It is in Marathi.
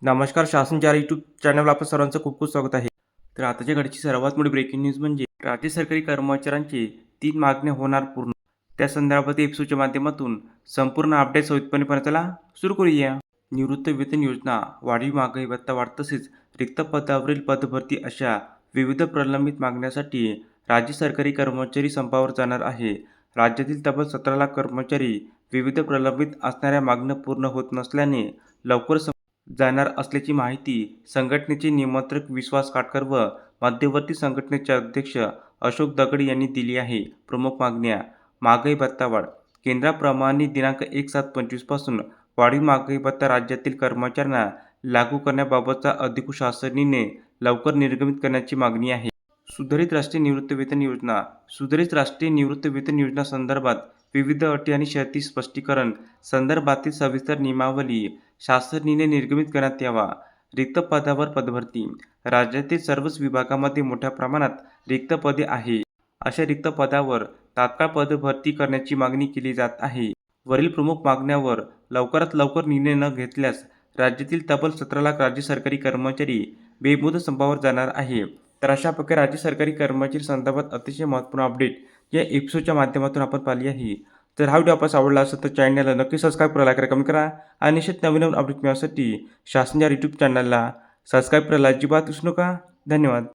नमस्कार. शासन 4 यूट्यूब चॅनलवर आपलं सर्वांचं खूप खूप स्वागत आहे. तर आताच्या घडीची सर्वात मोठी ब्रेकिंग न्यूज म्हणजे राज्य सरकारी कर्मचाऱ्यांची 3 मागण्या होणार पूर्ण. त्या संदर्भात एपिसोडच्या माध्यमातून संपूर्ण अपडेट सविस्तरपणे चला सुरू करूया. निवृत्त वेतन योजना, वाढीव महागाई भत्ता वाढ तसेच रिक्त पदावरील पदभरती अशा विविध प्रलंबित मागण्यासाठी राज्य सरकारी कर्मचारी संपावर जाणार आहे. राज्यातील तब्बल 17 लाख कर्मचारी विविध प्रलंबित असणाऱ्या मागण्या पूर्ण होत नसल्याने लवकर जाणार असल्याची माहिती संघटनेचे निमंत्रक विश्वास काटकर व मध्यवर्ती संघटनेचे अध्यक्ष अशोक दगड यांनी दिली आहे. प्रमुख मागण्या: महागाई भत्ता वाढ. केंद्राप्रमाणे दिनांक 1/7/25 पासून वाढीव महागाई भत्ता राज्यातील कर्मचाऱ्यांना लागू करण्याबाबतचा अधिकृत शासन निर्णय लवकर निर्गमित करण्याची मागणी आहे. सुधारित राष्ट्रीय निवृत्ती वेतन योजना. सुधारित राष्ट्रीय निवृत्ती वेतन योजना संदर्भात विविध अटी आणि शर्ती स्पष्टीकरण संदर्भातील सविस्तर नियमावली शासन निर्णय निर्गमित करण्यात यावा. रिक्त पदावर पदभरती. राज्यातील सर्वच विभागामध्ये मोठ्या प्रमाणात रिक्त पदे आहे. अशा रिक्त पदावर तात्काळ पदभरती करण्याची मागणी केली जात आहे. वरील प्रमुख मागण्यांवर लवकरात लवकर निर्णय न घेतल्यास राज्यातील तब्बल 17 लाख राज्य सरकारी कर्मचारी बेमुदत संपावर जाणार आहे. तर अशा प्रकारे राज्य सरकारी कर्मचारी संदर्भात अतिशय महत्त्वपूर्ण अपडेट या एपिसोडच्या माध्यमातून आपण पाहिली आहे. जर हा व्हिडिओ आपल्यास आवडला असेल तर चॅनलला नक्की सबस्क्राईब करा, लाईक करा, कमेंट करा आणि निश्चित नवीन अपडेट मिळवण्यासाठी शासन या यूट्यूब चॅनलला सबस्क्राईब करायला अजिबात विसरू नका. धन्यवाद.